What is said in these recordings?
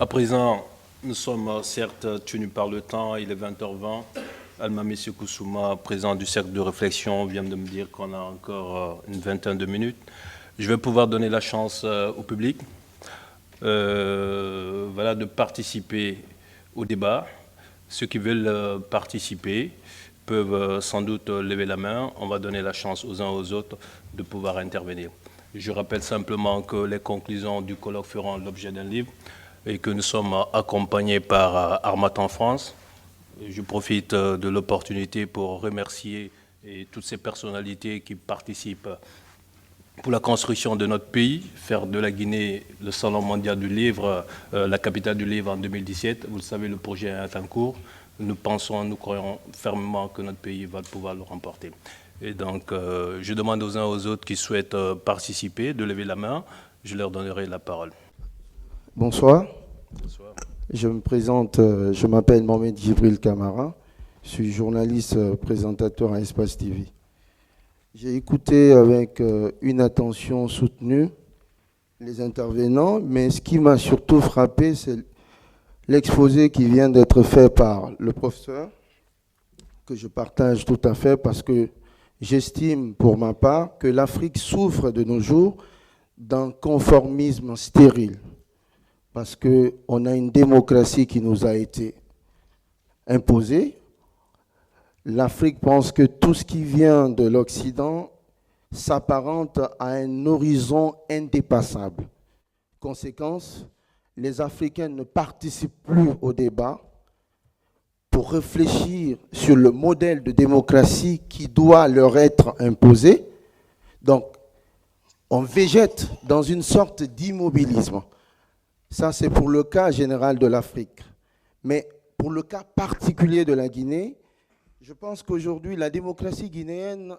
À présent, nous sommes certes tenus par le temps, il est 20h20. Alma Messieurs Koussouma, président du cercle de réflexion, vient de me dire qu'on a encore une vingtaine de minutes. Je vais pouvoir donner la chance au public de participer au débat. Ceux qui veulent participer peuvent sans doute lever la main. On va donner la chance aux uns aux autres de pouvoir intervenir. Je rappelle simplement que les conclusions du colloque feront l'objet d'un livre et que nous sommes accompagnés par Harmattan France. Je profite de l'opportunité pour remercier toutes ces personnalités qui participent pour la construction de notre pays, faire de la Guinée le salon mondial du livre, la capitale du livre en 2017. Vous le savez, le projet est en cours. Nous croyons fermement que notre pays va pouvoir le remporter. Et donc, je demande aux uns aux autres qui souhaitent participer de lever la main. Je leur donnerai la parole. Bonsoir. Bonsoir. Je me présente, je m'appelle Mohamed Djibril Kamara. Je suis journaliste présentateur à Espace TV. J'ai écouté avec une attention soutenue les intervenants, mais ce qui m'a surtout frappé, c'est l'exposé qui vient d'être fait par le professeur, que je partage tout à fait parce que j'estime pour ma part que l'Afrique souffre de nos jours d'un conformisme stérile, parce qu'on a une démocratie qui nous a été imposée. L'Afrique pense que tout ce qui vient de l'Occident s'apparente à un horizon indépassable. Conséquence, les Africains ne participent plus au débat pour réfléchir sur le modèle de démocratie qui doit leur être imposé. Donc, on végète dans une sorte d'immobilisme. Ça, c'est pour le cas général de l'Afrique. Mais pour le cas particulier de la Guinée, je pense qu'aujourd'hui, la démocratie guinéenne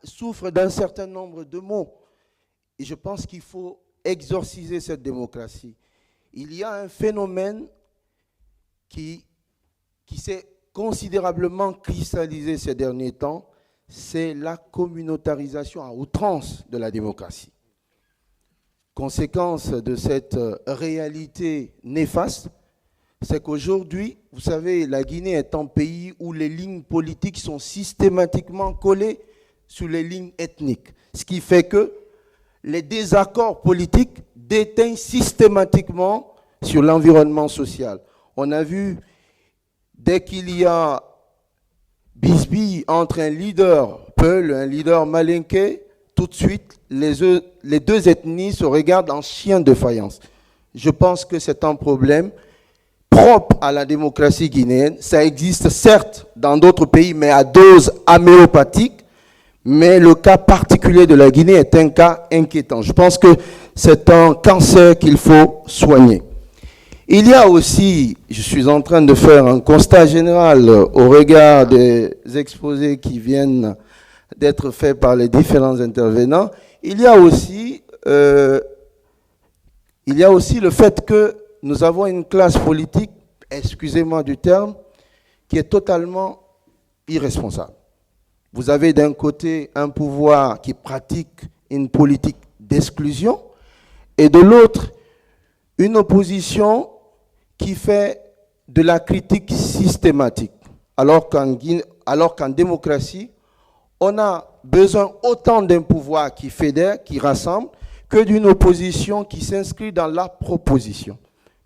souffre d'un certain nombre de maux. Et je pense qu'il faut exorciser cette démocratie. Il y a un phénomène qui s'est considérablement cristallisé ces derniers temps, c'est la communautarisation à outrance de la démocratie. Conséquence de cette réalité néfaste, c'est qu'aujourd'hui, vous savez, la Guinée est un pays où les lignes politiques sont systématiquement collées sur les lignes ethniques. Ce qui fait que les désaccords politiques déteignent systématiquement sur l'environnement social. On a vu, dès qu'il y a bisbille entre un leader Peul et un leader Malinké, tout de suite, les deux ethnies se regardent en chiens de faïence. Je pense que c'est un problème propre à la démocratie guinéenne. Ça existe certes dans d'autres pays, mais à dose homéopathique. Mais le cas particulier de la Guinée est un cas inquiétant. Je pense que c'est un cancer qu'il faut soigner. Il y a aussi, je suis en train de faire un constat général au regard des exposés qui viennent d'être faits par les différents intervenants, il y a aussi le fait que nous avons une classe politique, excusez-moi du terme, qui est totalement irresponsable. Vous avez d'un côté un pouvoir qui pratique une politique d'exclusion et de l'autre une opposition qui fait de la critique systématique. Alors qu'en démocratie, on a besoin autant d'un pouvoir qui fédère, qui rassemble, que d'une opposition qui s'inscrit dans la proposition.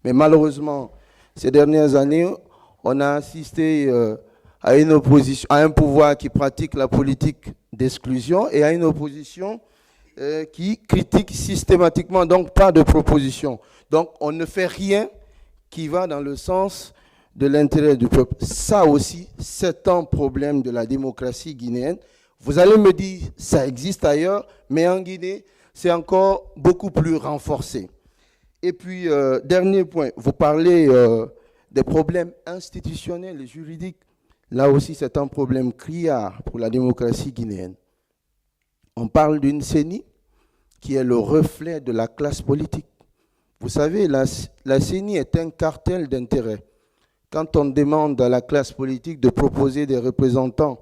Mais malheureusement, ces dernières années, on a assisté à une opposition, à un pouvoir qui pratique la politique d'exclusion et à une opposition qui critique systématiquement, donc pas de proposition. Donc on ne fait rien qui va dans le sens de l'intérêt du peuple. Ça aussi, c'est un problème de la démocratie guinéenne. Vous allez me dire, ça existe ailleurs, mais en Guinée, c'est encore beaucoup plus renforcé. Et puis, dernier point, vous parlez des problèmes institutionnels et juridiques. Là aussi, c'est un problème criard pour la démocratie guinéenne. On parle d'une CENI qui est le reflet de la classe politique. Vous savez, la CENI est un cartel d'intérêts. Quand on demande à la classe politique de proposer des représentants,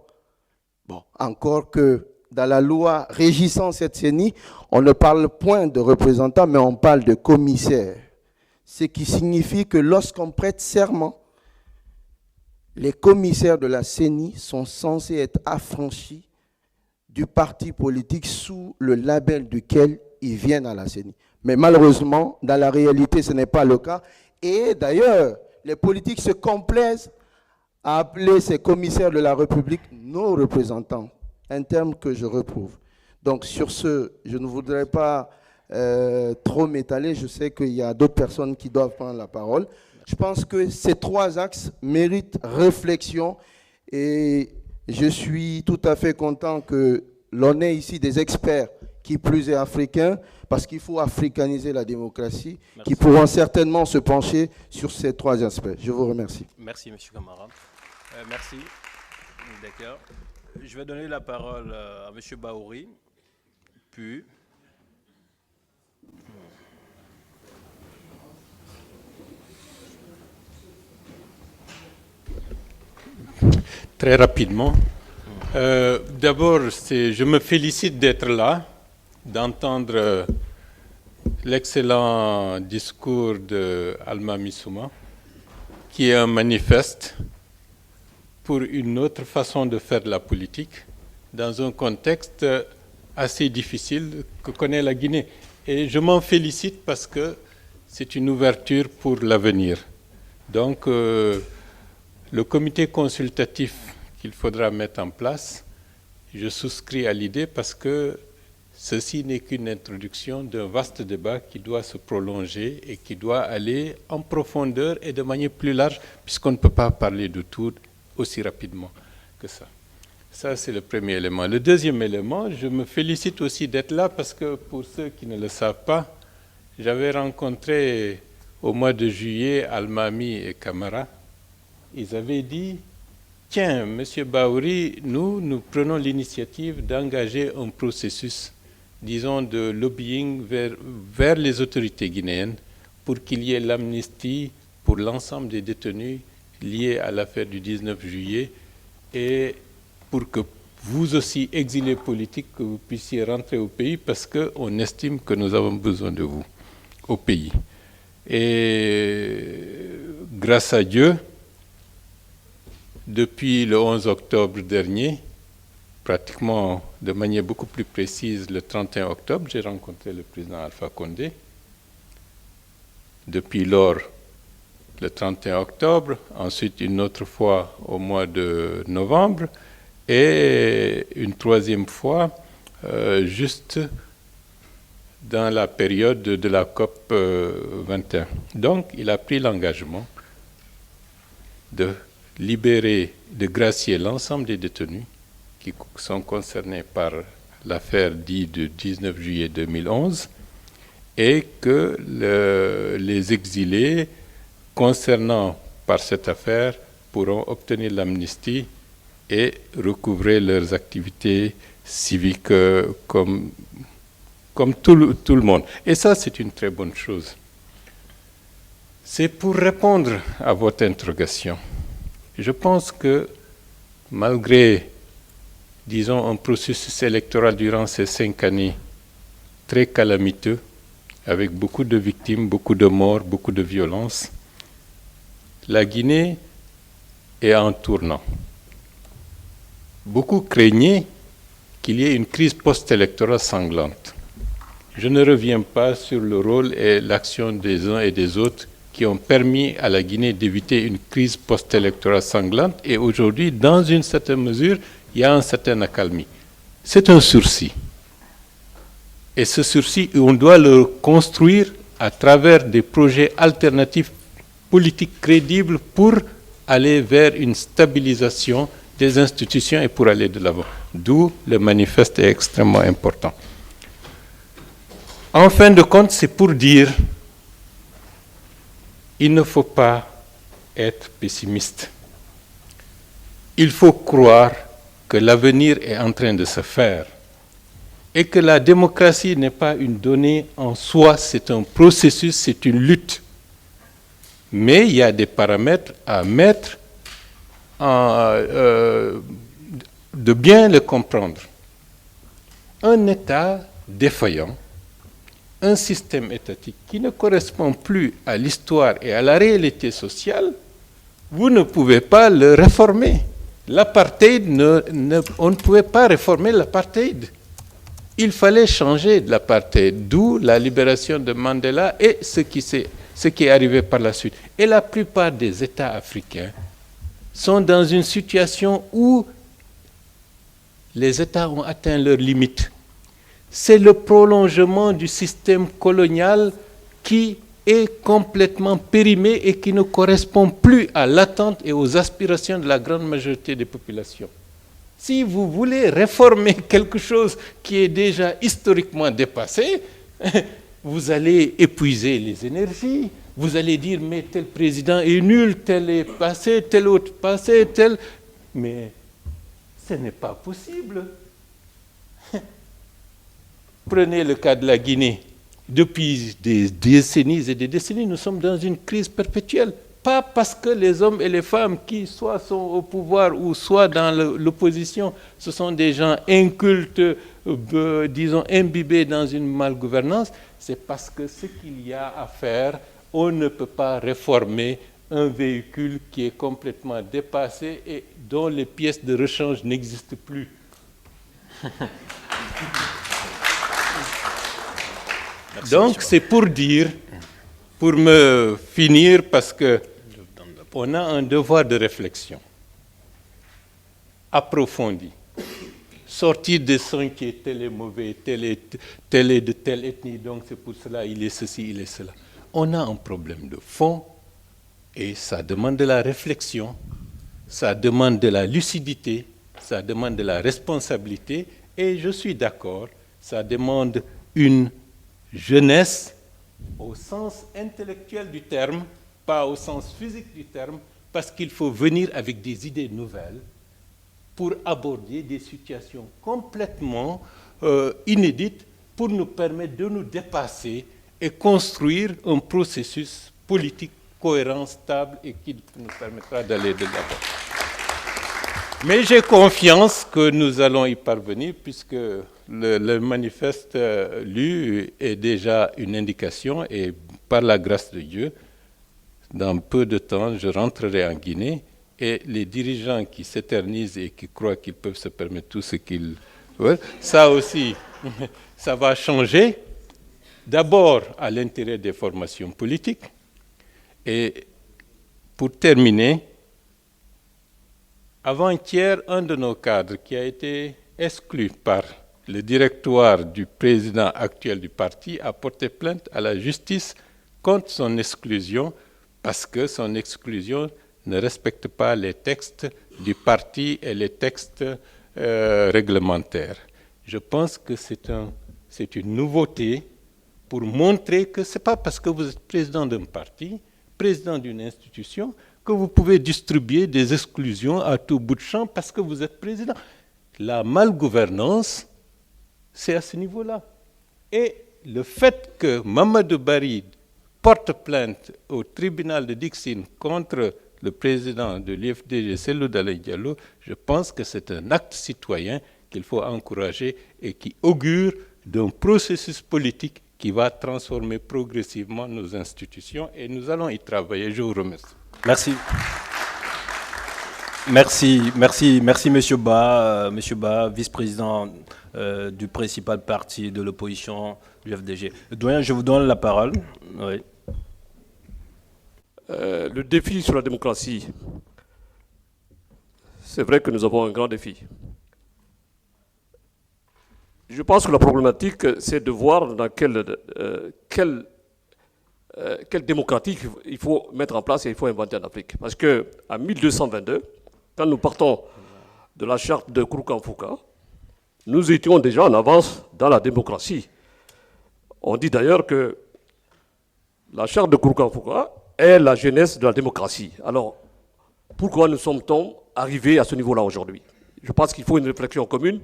bon, encore que dans la loi régissant cette CENI, on ne parle point de représentants, mais on parle de commissaires. ce qui signifie que lorsqu'on prête serment, les commissaires de la CENI sont censés être affranchis du parti politique sous le label duquel ils viennent à la CENI. Mais malheureusement, dans la réalité, ce n'est pas le cas. Et d'ailleurs, les politiques se complaisent à appeler ces commissaires de la République nos représentants, un terme que je reprouve. Donc sur ce, je ne voudrais pas trop m'étaler. Je sais qu'il y a d'autres personnes qui doivent prendre la parole. Je pense que ces trois axes méritent réflexion et je suis tout à fait content que l'on ait ici des experts, qui plus est africains, parce qu'il faut africaniser la démocratie, merci, qui pourront certainement se pencher sur ces trois aspects. Je vous remercie. Merci, M. Camara. Merci. D'accord. Je vais donner la parole à M. Bahouri, puis... Très rapidement. D'abord, je me félicite d'être là, d'entendre l'excellent discours d'Alma Missouma, qui est un manifeste pour une autre façon de faire de la politique dans un contexte assez difficile que connaît la Guinée. Et je m'en félicite parce que c'est une ouverture pour l'avenir. Donc, le comité consultatif qu'il faudra mettre en place, je souscris à l'idée parce que ceci n'est qu'une introduction d'un vaste débat qui doit se prolonger et qui doit aller en profondeur et de manière plus large, puisqu'on ne peut pas parler de tout aussi rapidement que ça. Ça, c'est le premier élément. Le deuxième élément, je me félicite aussi d'être là parce que pour ceux qui ne le savent pas, j'avais rencontré au mois de juillet Almami et Camara. Ils avaient dit, tiens, M. Bahouri, nous prenons l'initiative d'engager un processus, disons, de lobbying vers les autorités guinéennes pour qu'il y ait l'amnistie pour l'ensemble des détenus liés à l'affaire du 19 juillet et pour que vous aussi, exilés politiques, que vous puissiez rentrer au pays parce qu'on estime que nous avons besoin de vous au pays. Et grâce à Dieu, depuis le 11 octobre dernier, pratiquement de manière beaucoup plus précise, le 31 octobre, j'ai rencontré le président Alpha Condé. Depuis lors, le 31 octobre, ensuite une autre fois au mois de novembre, et une troisième fois juste dans la période de la COP 21. Donc, il a pris l'engagement de libérer, de gracier l'ensemble des détenus qui sont concernés par l'affaire dite du 19 juillet 2011 et que les exilés concernant par cette affaire pourront obtenir l'amnistie et recouvrer leurs activités civiques comme tout le monde. Et ça, c'est une très bonne chose. C'est pour répondre à votre interrogation. Je pense que malgré, disons, un processus électoral durant ces 5 années très calamiteux, avec beaucoup de victimes, beaucoup de morts, beaucoup de violences, la Guinée est en tournant. Beaucoup craignaient qu'il y ait une crise post-électorale sanglante. Je ne reviens pas sur le rôle et l'action des uns et des autres qui ont permis à la Guinée d'éviter une crise post-électorale sanglante. Et aujourd'hui, dans une certaine mesure, il y a un certain accalmie. C'est un sursis. Et ce sursis, on doit le construire à travers des projets alternatifs politiques crédibles pour aller vers une stabilisation des institutions et pour aller de l'avant. D'où le manifeste est extrêmement important. En fin de compte, c'est pour dire il ne faut pas être pessimiste. Il faut croire que l'avenir est en train de se faire et que la démocratie n'est pas une donnée en soi, c'est un processus, c'est une lutte. Mais il y a des paramètres à mettre, de bien le comprendre. Un État défaillant un système étatique qui ne correspond plus à l'histoire et à la réalité sociale, vous ne pouvez pas le réformer. L'apartheid, on ne pouvait pas réformer l'apartheid. Il fallait changer de l'apartheid, d'où la libération de Mandela et ce qui est arrivé par la suite. Et la plupart des États africains sont dans une situation où les États ont atteint leurs limites. C'est le prolongement du système colonial qui est complètement périmé et qui ne correspond plus à l'attente et aux aspirations de la grande majorité des populations. Si vous voulez réformer quelque chose qui est déjà historiquement dépassé, vous allez épuiser les énergies, vous allez dire mais tel président est nul, tel est passé, tel autre passé, tel... Mais ce n'est pas possible. Prenez le cas de la Guinée. Depuis des décennies et des décennies, nous sommes dans une crise perpétuelle. Pas parce que les hommes et les femmes qui soit sont au pouvoir ou soit dans l'opposition, ce sont des gens incultes, disons imbibés dans une malgouvernance, c'est parce que ce qu'il y a à faire, on ne peut pas réformer un véhicule qui est complètement dépassé et dont les pièces de rechange n'existent plus. Donc c'est pour dire, pour me finir, parce que on a un devoir de réflexion approfondi. Sortir des sentiers, tel est mauvais, tel est de telle ethnie, donc c'est pour cela, il est ceci, il est cela. On a un problème de fond et ça demande de la réflexion, ça demande de la lucidité, ça demande de la responsabilité et je suis d'accord, ça demande une jeunesse au sens intellectuel du terme, pas au sens physique du terme, parce qu'il faut venir avec des idées nouvelles pour aborder des situations complètement inédites pour nous permettre de nous dépasser et construire un processus politique cohérent, stable et qui nous permettra d'aller de l'avant. Mais j'ai confiance que nous allons y parvenir puisque le manifeste lu est déjà une indication et par la grâce de Dieu, dans peu de temps, je rentrerai en Guinée et les dirigeants qui s'éternisent et qui croient qu'ils peuvent se permettre tout ce qu'ils veulent, ça aussi, ça va changer. D'abord à l'intérêt des formations politiques. Et pour terminer, avant-hier, un de nos cadres qui a été exclu par le directoire du président actuel du parti a porté plainte à la justice contre son exclusion parce que son exclusion ne respecte pas les textes du parti et les textes réglementaires. Je pense que c'est une nouveauté pour montrer que ce n'est pas parce que vous êtes président d'un parti, président d'une institution, que vous pouvez distribuer des exclusions à tout bout de champ parce que vous êtes président. La malgouvernance, c'est à ce niveau-là. Et le fait que Mamadou Barry porte plainte au tribunal de Dixine contre le président de l'IFDG, Cellou Dalein Diallo, je pense que c'est un acte citoyen qu'il faut encourager et qui augure d'un processus politique qui va transformer progressivement nos institutions et nous allons y travailler. Je vous remercie. Merci. Merci, Monsieur Ba, vice-président du principal parti de l'opposition du FDG. Doyen, je vous donne la parole. Oui. Le défi sur la démocratie, c'est vrai que nous avons un grand défi. Je pense que la problématique, c'est de voir dans quelle démocratie il faut mettre en place et il faut inventer en Afrique. Parce qu'en 1222, quand nous partons de la charte de Kouroukan-Fouka, nous étions déjà en avance dans la démocratie. On dit d'ailleurs que la charte de Kouroukan-Fouka est la jeunesse de la démocratie. Alors, pourquoi nous sommes-nous arrivés à ce niveau-là aujourd'hui? Je pense qu'il faut une réflexion commune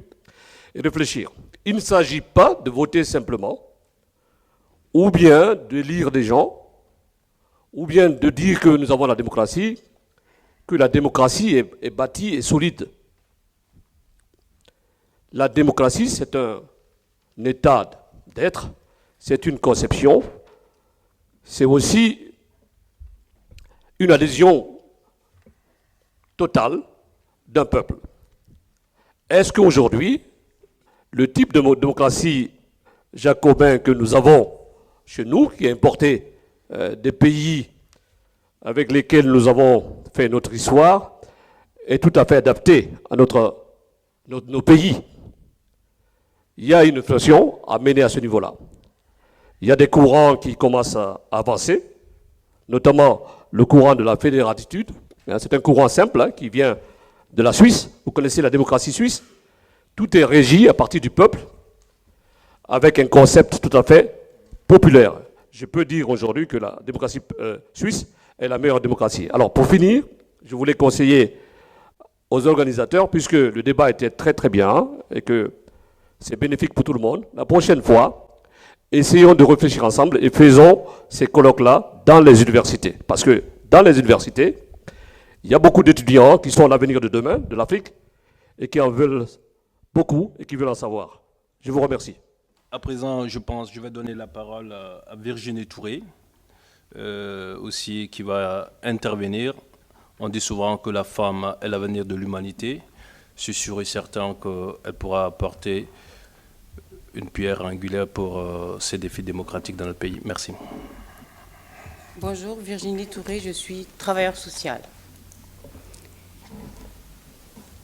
et réfléchir. Il ne s'agit pas de voter simplement, ou bien de lire des gens, ou bien de dire que nous avons la démocratie, que la démocratie est bâtie et solide. La démocratie, c'est un état d'être c'est une conception, c'est aussi une adhésion totale d'un peuple. Est-ce qu'aujourd'hui, le type de démocratie jacobin que nous avons chez nous, qui est importé des pays avec lesquels nous avons fait notre histoire, est tout à fait adapté à nos pays? Il y a une inflation à mener à ce niveau-là. Il y a des courants qui commencent à avancer, notamment le courant de la fédératitude. C'est un courant simple qui vient de la Suisse. Vous connaissez la démocratie suisse. Tout est régi à partir du peuple, avec un concept tout à fait populaire. Je peux dire aujourd'hui que la démocratie suisse est la meilleure démocratie. Alors, pour finir, je voulais conseiller aux organisateurs, puisque le débat était très très bien et que c'est bénéfique pour tout le monde, la prochaine fois, essayons de réfléchir ensemble et faisons ces colloques-là dans les universités. Parce que dans les universités, il y a beaucoup d'étudiants qui sont l'avenir de demain, de l'Afrique, et qui en veulent beaucoup et qui veulent en savoir. Je vous remercie. À présent, je vais donner la parole à Virginie Touré, aussi qui va intervenir. On dit souvent que la femme est l'avenir de l'humanité. Je suis sûr et certain qu'elle pourra apporter une pierre angulaire pour ces défis démocratiques dans notre pays. Merci. Bonjour, Virginie Touré, je suis travailleur social.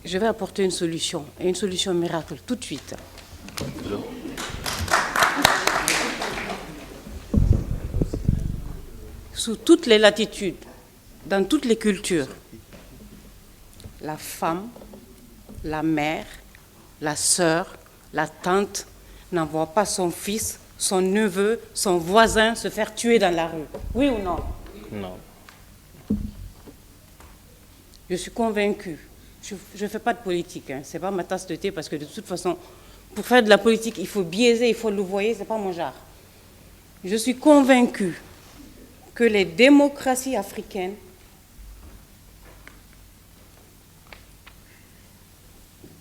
Je vais apporter une solution miracle, tout de suite. Sous toutes les latitudes, dans toutes les cultures, la femme, la mère, la sœur, la tante n'envoie pas son fils, son neveu, son voisin se faire tuer dans la rue. Oui ou non? Non. Je suis convaincue. Je ne fais pas de politique, ce n'est pas ma tasse de thé, parce que de toute façon, pour faire de la politique, il faut biaiser, il faut louvoyer, ce n'est pas mon genre. Je suis convaincue que les démocraties africaines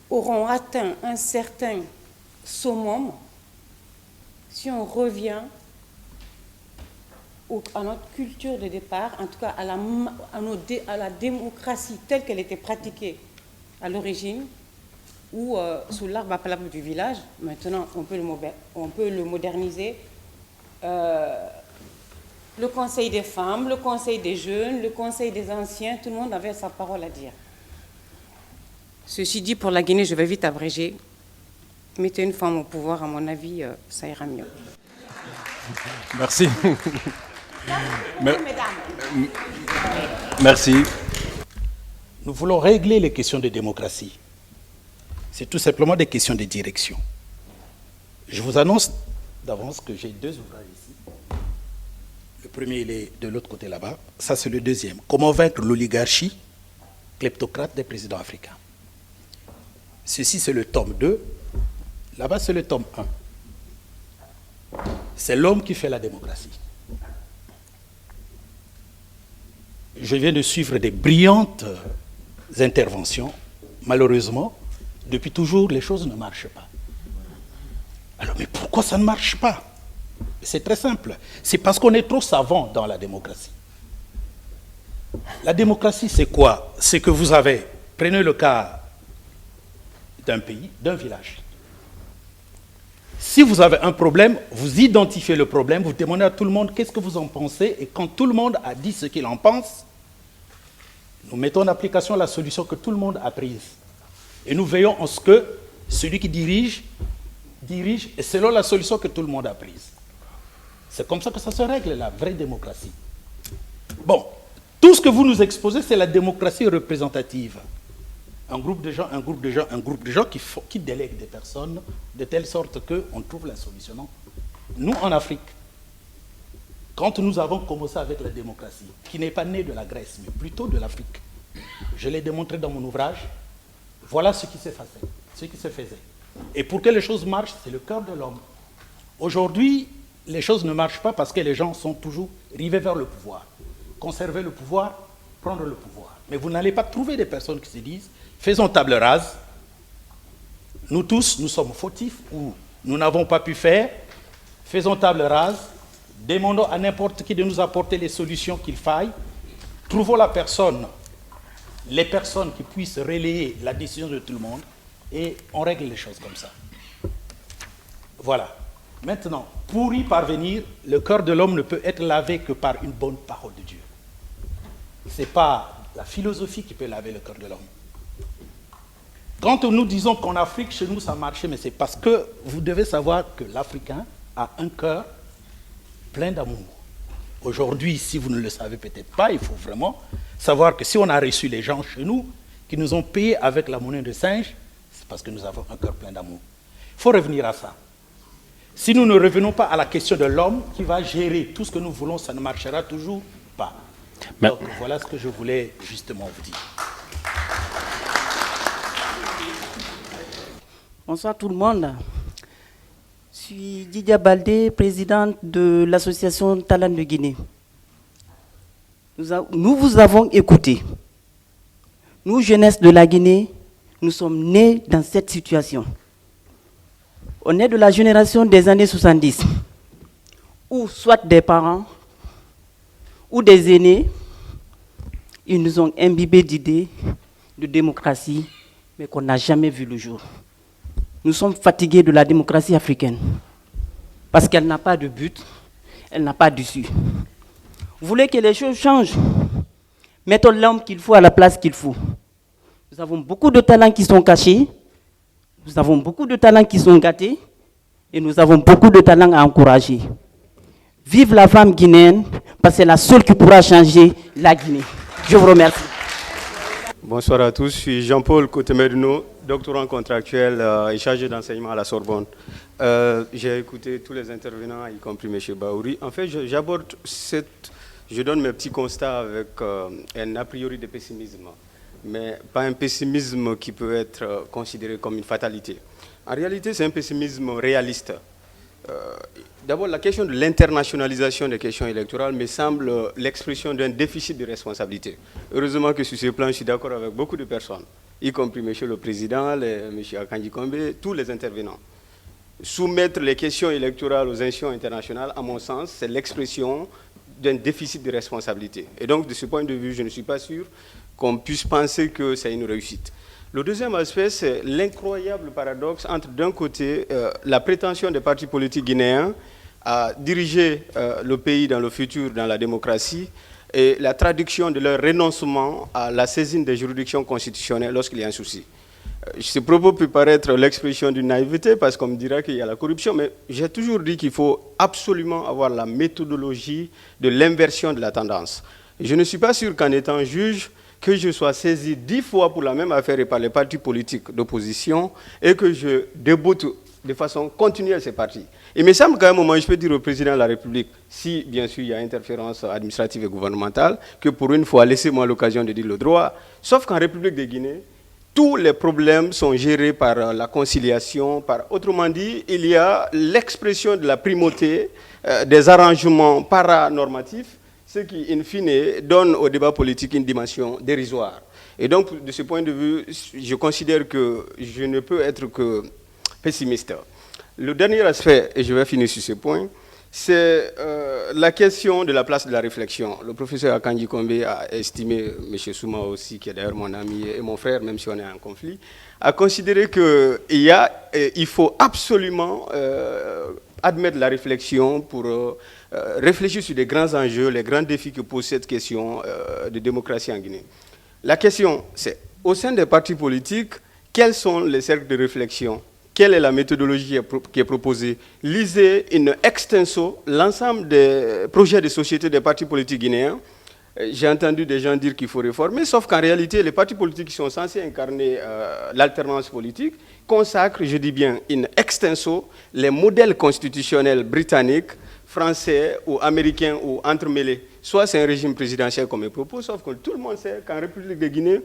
auront atteint un certain summum si on revient à notre culture de départ, en tout cas à la démocratie telle qu'elle était pratiquée à l'origine, ou sous l'arbre à palabre du village. Maintenant, on peut le moderniser. Le conseil des femmes, le conseil des jeunes, le conseil des anciens, tout le monde avait sa parole à dire. Ceci dit, pour la Guinée, je vais vite abréger. Mettez une femme au pouvoir, à mon avis, ça ira mieux. Merci. Merci. Nous voulons régler les questions de démocratie. C'est tout simplement des questions de direction. Je vous annonce d'avance que j'ai 2 ouvrages ici. Le premier, il est de l'autre côté là-bas. Ça, c'est le deuxième. Comment vaincre l'oligarchie kleptocrate des présidents africains. Ceci, c'est le tome 2. Là-bas, c'est le tome 1. C'est l'homme qui fait la démocratie. Je viens de suivre des brillantes interventions. Malheureusement, depuis toujours, les choses ne marchent pas. Alors, mais pourquoi ça ne marche pas? C'est très simple. C'est parce qu'on est trop savant dans la démocratie. La démocratie, c'est quoi? C'est que vous avez, prenez le cas d'un pays, d'un village. Si vous avez un problème, vous identifiez le problème, vous demandez à tout le monde qu'est-ce que vous en pensez, et quand tout le monde a dit ce qu'il en pense, nous mettons en application la solution que tout le monde a prise. Et nous veillons à ce que celui qui dirige selon la solution que tout le monde a prise. C'est comme ça que ça se règle, la vraie démocratie. Bon, tout ce que vous nous exposez, c'est la démocratie représentative. Un groupe de gens, un groupe de gens, un groupe de gens qui délèguent des personnes de telle sorte qu'on trouve la solution. Non. Nous, en Afrique, quand nous avons commencé avec la démocratie, qui n'est pas née de la Grèce, mais plutôt de l'Afrique, je l'ai démontré dans mon ouvrage, voilà ce qui s'est passé, ce qui se faisait. Et pour que les choses marchent, c'est le cœur de l'homme. Aujourd'hui, les choses ne marchent pas parce que les gens sont toujours rivés vers le pouvoir. Conserver le pouvoir, prendre le pouvoir. Mais vous n'allez pas trouver des personnes qui se disent faisons table rase, nous tous, nous sommes fautifs ou nous n'avons pas pu faire, Faisons table rase, demandons à n'importe qui de nous apporter les solutions qu'il faille, trouvons les personnes qui puissent relayer la décision de tout le monde, et on règle les choses comme ça. Voilà. Maintenant, pour y parvenir, le cœur de l'homme ne peut être lavé que par une bonne parole de Dieu. Ce n'est pas la philosophie qui peut laver le cœur de l'homme. Quand nous disons qu'en Afrique, chez nous, ça marchait, mais c'est parce que vous devez savoir que l'Africain a un cœur plein d'amour. Aujourd'hui, si vous ne le savez peut-être pas, il faut vraiment savoir que si on a reçu les gens chez nous, qui nous ont payé avec la monnaie de singe, c'est parce que nous avons un cœur plein d'amour. Il faut revenir à ça. Si nous ne revenons pas à la question de l'homme qui va gérer tout ce que nous voulons, ça ne marchera toujours pas. Donc voilà ce que je voulais justement vous dire. Bonsoir tout le monde. Je suis Didia Baldé, présidente de l'association Talent de Guinée. Nous vous avons écouté. Nous, jeunesse de la Guinée, nous sommes nés dans cette situation. On est de la génération des années 70, où soit des parents ou des aînés, ils nous ont imbibés d'idées de démocratie, mais qu'on n'a jamais vu le jour. Nous sommes fatigués de la démocratie africaine, parce qu'elle n'a pas de but, elle n'a pas d'issue. Vous voulez que les choses changent? Mettons l'homme qu'il faut à la place qu'il faut. Nous avons beaucoup de talents qui sont cachés, nous avons beaucoup de talents qui sont gâtés, et nous avons beaucoup de talents à encourager. Vive la femme guinéenne, parce que c'est la seule qui pourra changer la Guinée. Je vous remercie. Bonsoir à tous, je suis Jean-Paul Cotemerino, doctorant contractuel et chargé d'enseignement à la Sorbonne. J'ai écouté tous les intervenants, y compris M. Baouri. En fait, je donne mes petits constats avec un a priori de pessimisme, mais pas un pessimisme qui peut être considéré comme une fatalité. En réalité, c'est un pessimisme réaliste. D'abord, la question de l'internationalisation des questions électorales me semble l'expression d'un déficit de responsabilité. Heureusement que sur ce plan, je suis d'accord avec beaucoup de personnes, y compris M. le Président, M. Akanji Kombe, tous les intervenants. Soumettre les questions électorales aux institutions internationales, à mon sens, c'est l'expression d'un déficit de responsabilité. Et donc, de ce point de vue, je ne suis pas sûr qu'on puisse penser que c'est une réussite. Le deuxième aspect, c'est l'incroyable paradoxe entre, d'un côté, la prétention des partis politiques guinéens à diriger le pays dans le futur, dans la démocratie, et la traduction de leur renoncement à la saisine des juridictions constitutionnelles lorsqu'il y a un souci. Ce propos peut paraître l'expression d'une naïveté, parce qu'on me dira qu'il y a la corruption, mais j'ai toujours dit qu'il faut absolument avoir la méthodologie de l'inversion de la tendance. Et je ne suis pas sûr qu'en étant juge, que je sois saisi 10 fois pour la même affaire et par les partis politiques d'opposition et que je déboute de façon continuelle ces partis. Il me semble qu'à un moment, je peux dire au président de la République, si bien sûr il y a interférence administrative et gouvernementale, que pour une fois, laissez-moi l'occasion de dire le droit, sauf qu'en République de Guinée, tous les problèmes sont gérés par la conciliation, autrement dit, il y a l'expression de la primauté des arrangements paranormatifs, ce qui, in fine, donne au débat politique une dimension dérisoire. Et donc, de ce point de vue, je considère que je ne peux être que pessimiste. Le dernier aspect, et je vais finir sur ce point, c'est la question de la place de la réflexion. Le professeur Akanji Kombe a estimé, M. Souma aussi, qui est d'ailleurs mon ami et mon frère, même si on est en conflit, a considéré qu'il faut absolument admettre la réflexion pour réfléchir sur les grands enjeux, les grands défis que pose cette question de démocratie en Guinée. La question, c'est, au sein des partis politiques, quels sont les cercles de réflexion? Quelle est la méthodologie qui est proposée? Lisez in extenso l'ensemble des projets de société des partis politiques guinéens. J'ai entendu des gens dire qu'il faut réformer, sauf qu'en réalité, les partis politiques qui sont censés incarner l'alternance politique consacrent, je dis bien, in extenso, les modèles constitutionnels britanniques, français ou américains ou entremêlés. Soit c'est un régime présidentiel comme il propose, sauf que tout le monde sait qu'en République de Guinée,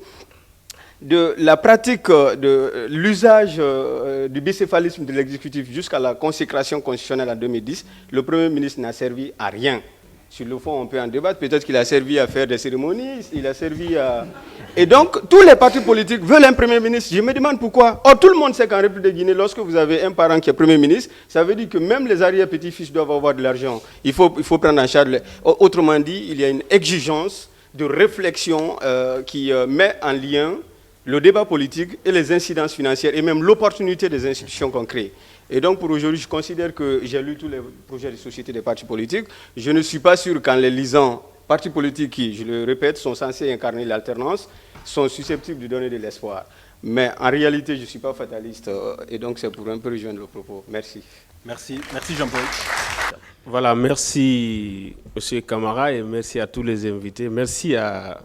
de la pratique de l'usage du bicéphalisme de l'exécutif jusqu'à la consécration constitutionnelle en 2010, le Premier ministre n'a servi à rien. Sur le fond, on peut en débattre. Peut-être qu'il a servi à faire des cérémonies, il a servi à... Et donc, tous les partis politiques veulent un Premier ministre. Je me demande pourquoi. Or, tout le monde sait qu'en République de Guinée, lorsque vous avez un parent qui est Premier ministre, ça veut dire que même les arrière-petits-fils doivent avoir de l'argent. Il faut prendre en charge... Autrement dit, il y a une exigence de réflexion qui met en lien le débat politique et les incidences financières et même l'opportunité des institutions qu'on crée. Et donc pour aujourd'hui, je considère que j'ai lu tous les projets de société des partis politiques. Je ne suis pas sûr qu'en les lisant, partis politiques qui, je le répète, sont censés incarner l'alternance, sont susceptibles de donner de l'espoir. Mais en réalité, je ne suis pas fataliste et donc c'est pour un peu rejoindre le propos. Merci. Merci Jean-Paul. Voilà, merci M. Camara et merci à tous les invités. Merci à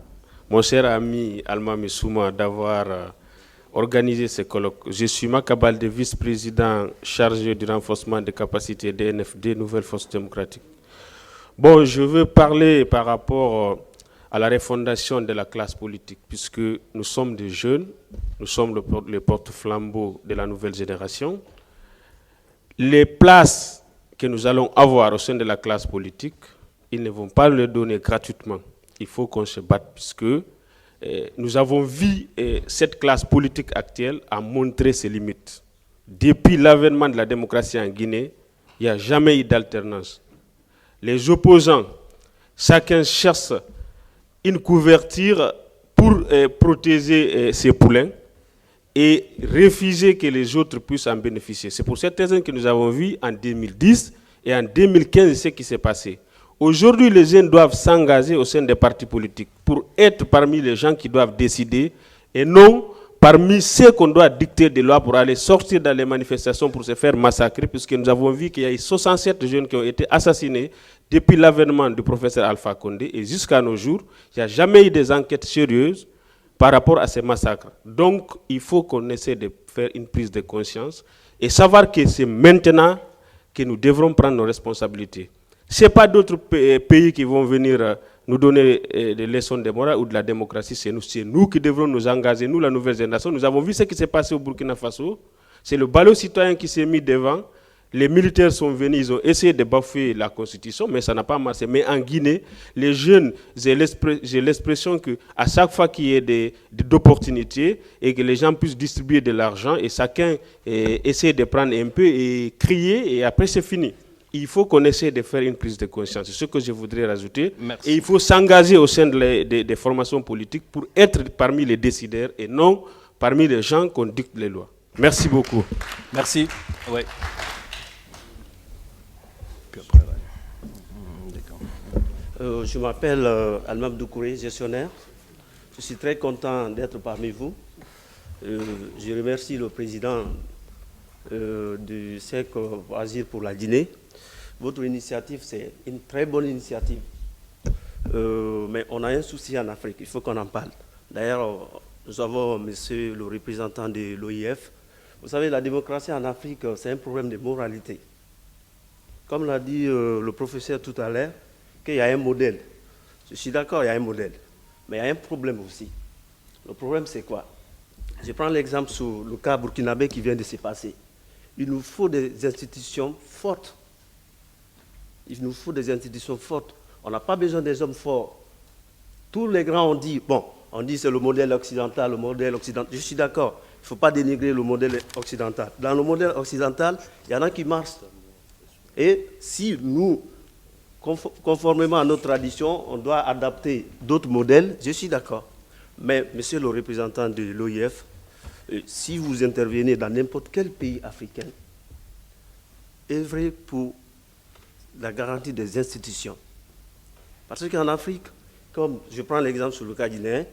mon cher ami Alma Missouma d'avoir organisé ce colloque. Je suis Makabalde, vice-président chargé du renforcement des capacités DNFD, Nouvelle Force démocratique. Bon, je veux parler par rapport à la refondation de la classe politique, puisque nous sommes des jeunes, nous sommes les porte-flambeaux de la nouvelle génération. Les places que nous allons avoir au sein de la classe politique, ils ne vont pas les donner gratuitement. Il faut qu'on se batte, puisque nous avons vu cette classe politique actuelle a montré ses limites. Depuis l'avènement de la démocratie en Guinée, il n'y a jamais eu d'alternance. Les opposants, chacun cherche une couverture pour protéger ses poulains et refuser que les autres puissent en bénéficier. C'est pour cette raison que nous avons vu en 2010 et en 2015 ce qui s'est passé. Aujourd'hui, les jeunes doivent s'engager au sein des partis politiques pour être parmi les gens qui doivent décider et non parmi ceux qu'on doit dicter des lois pour aller sortir dans les manifestations pour se faire massacrer, puisque nous avons vu qu'il y a eu 67 jeunes qui ont été assassinés depuis l'avènement du professeur Alpha Condé et jusqu'à nos jours, il n'y a jamais eu des enquêtes sérieuses par rapport à ces massacres. Donc, il faut qu'on essaie de faire une prise de conscience et savoir que c'est maintenant que nous devrons prendre nos responsabilités. Ce n'est pas d'autres pays qui vont venir nous donner des leçons de morale ou de la démocratie. C'est nous qui devrons nous engager, nous, la nouvelle génération. Nous avons vu ce qui s'est passé au Burkina Faso. C'est le ballot citoyen qui s'est mis devant. Les militaires sont venus, ils ont essayé de bafouer la Constitution, mais ça n'a pas marché. Mais en Guinée, les jeunes, j'ai l'expression qu'à chaque fois qu'il y ait d'opportunités et que les gens puissent distribuer de l'argent et chacun essaie de prendre un peu et crier et après c'est fini. Il faut qu'on essaie de faire une prise de conscience. C'est ce que je voudrais rajouter. Merci. Et il faut s'engager au sein des formations politiques pour être parmi les décideurs et non parmi les gens qu'on dicte les lois. Merci beaucoup. Merci. Ouais. Je m'appelle Almam Doukouré, gestionnaire. Je suis très content d'être parmi vous. Je remercie le président du cercle Agir pour la Guinée. Votre initiative, c'est une très bonne initiative. Mais on a un souci en Afrique, il faut qu'on en parle. D'ailleurs, nous avons monsieur le représentant de l'OIF. Vous savez, la démocratie en Afrique, c'est un problème de moralité. Comme l'a dit le professeur tout à l'heure, qu'il y a un modèle. Je suis d'accord, il y a un modèle. Mais il y a un problème aussi. Le problème, c'est quoi? Je prends l'exemple sur le cas burkinabé qui vient de se passer. Il nous faut des institutions fortes. Il nous faut des institutions fortes. On n'a pas besoin des hommes forts. Tous les grands ont dit, bon, on dit c'est le modèle occidental, le modèle occidental. Je suis d'accord, il ne faut pas dénigrer le modèle occidental. Dans le modèle occidental, il y en a qui marchent. Et si nous, conformément à notre tradition, on doit adapter d'autres modèles, je suis d'accord. Mais, monsieur le représentant de l'OIF, si vous intervenez dans n'importe quel pays africain, œuvrez pour la garantie des institutions. Parce qu'en Afrique, comme je prends l'exemple sur le cas guinéen,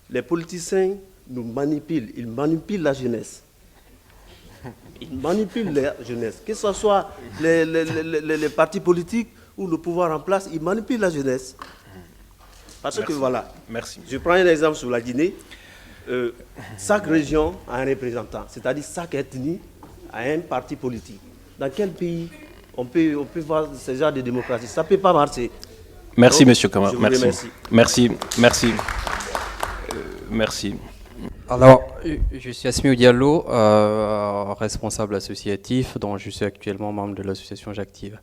les politiciens nous manipulent, ils manipulent la jeunesse. Ils manipulent la jeunesse. Que ce soit les partis politiques ou le pouvoir en place, ils manipulent la jeunesse. Parce que voilà, Merci. je prends un exemple sur la Guinée. Chaque région a un représentant, c'est-à-dire chaque ethnie a un parti politique. Dans quel pays on peut voir ce genre de démocratie? Ça ne peut pas marcher. Merci, Donc, monsieur Kamara. je vous Merci. remercie. Merci. Merci. Merci. Alors, je suis Asmiou Diallo, responsable associatif, dont je suis actuellement membre de l'association J'Active.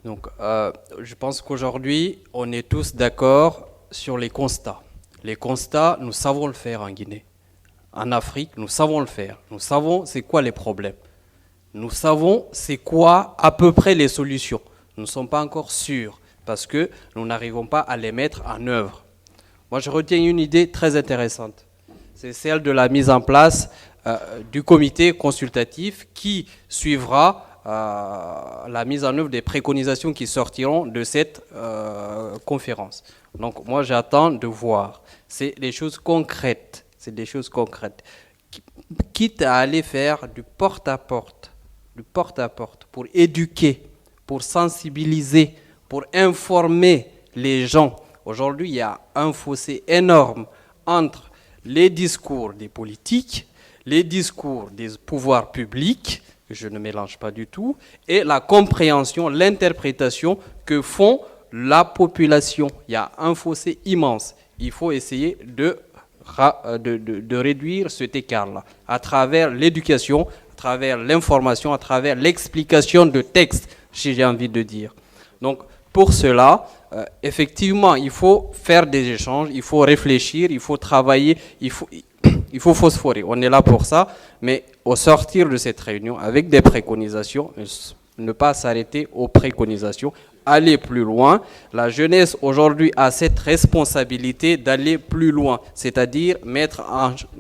Donc, je pense qu'aujourd'hui, on est tous d'accord sur les constats. Les constats, nous savons le faire en Guinée. En Afrique, nous savons le faire. Nous savons c'est quoi les problèmes. Nous savons c'est quoi à peu près les solutions. Nous ne sommes pas encore sûrs parce que nous n'arrivons pas à les mettre en œuvre. Moi, je retiens une idée très intéressante. C'est celle de la mise en place du comité consultatif qui suivra la mise en œuvre des préconisations qui sortiront de cette conférence. Donc moi j'attends de voir. C'est des choses concrètes. C'est des choses concrètes. Quitte à aller faire du porte-à-porte pour éduquer, pour sensibiliser, pour informer les gens. Aujourd'hui, il y a un fossé énorme entre les discours des politiques, les discours des pouvoirs publics, que je ne mélange pas du tout, et la compréhension, l'interprétation que font la population. Il y a un fossé immense. Il faut essayer de réduire cet écart-là à travers l'éducation, à travers l'information, à travers l'explication de texte, si j'ai envie de dire. Donc, pour cela, effectivement, il faut faire des échanges, il faut réfléchir, il faut travailler, il faut phosphorer. On est là pour ça, mais au sortir de cette réunion, avec des préconisations, ne pas s'arrêter aux préconisations, aller plus loin. La jeunesse aujourd'hui a cette responsabilité d'aller plus loin, c'est-à-dire mettre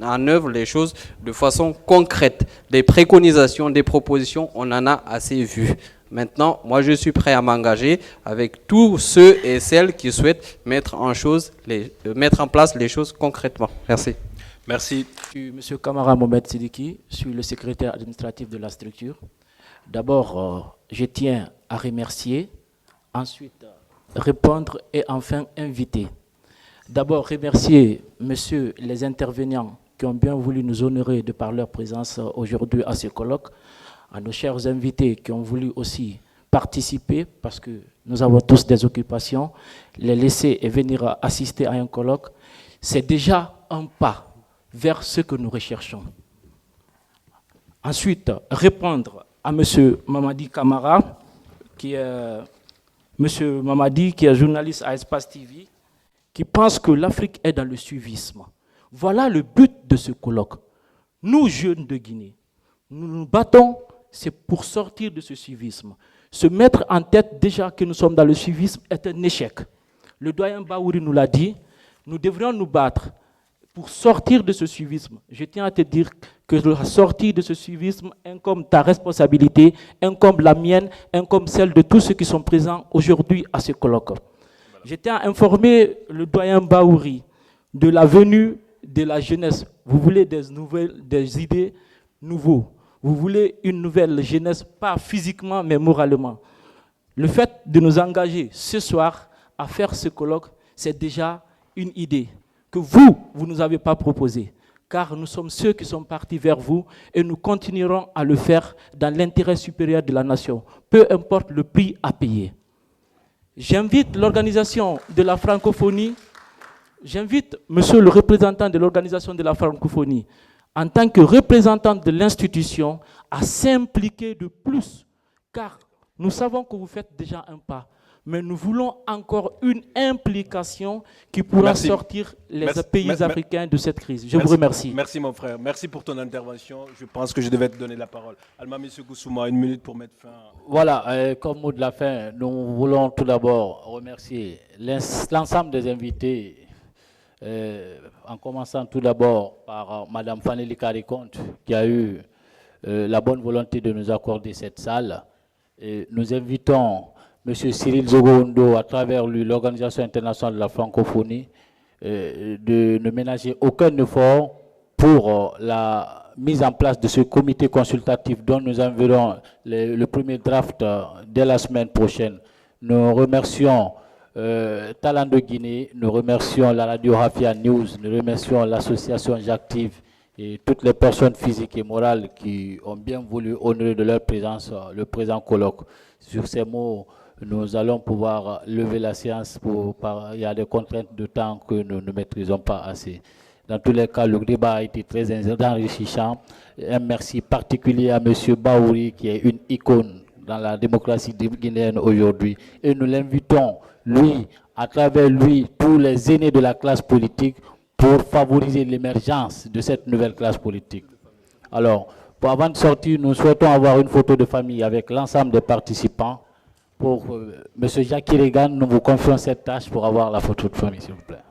en œuvre les choses de façon concrète. Des préconisations, des propositions, on en a assez vu. Maintenant, moi je suis prêt à m'engager avec tous ceux et celles qui souhaitent mettre en place les choses concrètement. Merci. Merci. Je suis M. Kamara Mohamed Sidiki, je suis le secrétaire administratif de la structure. D'abord, je tiens à remercier, ensuite répondre et enfin inviter. D'abord, remercier messieurs les intervenants qui ont bien voulu nous honorer de par leur présence aujourd'hui à ce colloque, à nos chers invités qui ont voulu aussi participer parce que nous avons tous des occupations, les laisser et venir assister à un colloque, c'est déjà un pas vers ce que nous recherchons. Ensuite, répondre à M. Mamadi Kamara, qui est journaliste à Espace TV, qui pense que l'Afrique est dans le suivisme. Voilà le but de ce colloque. Nous, jeunes de Guinée, nous nous battons, c'est pour sortir de ce suivisme. Se mettre en tête déjà que nous sommes dans le suivisme est un échec. Le doyen Baouri nous l'a dit, nous devrions nous battre pour sortir de ce suivisme. Je tiens à te dire que la sortie de ce suivisme incombe ta responsabilité, incombe la mienne, incombe celle de tous ceux qui sont présents aujourd'hui à ce colloque. Je tiens à informer le doyen Baouri de la venue de la jeunesse. Vous voulez des idées nouvelles. Vous voulez une nouvelle jeunesse, pas physiquement, mais moralement. Le fait de nous engager ce soir à faire ce colloque, c'est déjà une idée que vous ne nous avez pas proposée, car nous sommes ceux qui sont partis vers vous et nous continuerons à le faire dans l'intérêt supérieur de la nation, peu importe le prix à payer. J'invite l'organisation de la francophonie, j'invite monsieur le représentant de l'organisation de la francophonie, en tant que représentant de l'institution, à s'impliquer de plus, car nous savons que vous faites déjà un pas, mais nous voulons encore une implication qui pourra sortir les pays africains de cette crise. Je vous remercie. Merci mon frère, merci pour ton intervention. Je pense que je devais te donner la parole. Alma M. Goussouma, 1 minute pour mettre fin. Voilà, comme mot de la fin, nous voulons tout d'abord remercier l'ensemble des invités, en commençant tout d'abord par Mme Fanelli Karikonte, qui a eu la bonne volonté de nous accorder cette salle. Et nous invitons M. Cyril Zogondo, à travers lui, l'Organisation internationale de la francophonie, de ne ménager aucun effort pour la mise en place de ce comité consultatif dont nous enverrons le premier draft dès la semaine prochaine. Nous remercions Talent de Guinée, nous remercions la radio Rafia News, nous remercions l'association J'Active et toutes les personnes physiques et morales qui ont bien voulu honorer de leur présence le présent colloque. Sur ces mots, nous allons pouvoir lever la séance. Il y a des contraintes de temps que nous ne maîtrisons pas assez. Dans tous les cas, le débat a été très enrichissant. Un merci particulier à M. Baouri, qui est une icône dans la démocratie guinéenne aujourd'hui. Et nous l'invitons, lui, à travers lui, tous les aînés de la classe politique, pour favoriser l'émergence de cette nouvelle classe politique. Alors, avant de sortir, nous souhaitons avoir une photo de famille avec l'ensemble des participants. Pour M. Jacques Regan, nous vous confions cette tâche pour avoir la photo de famille, s'il vous plaît.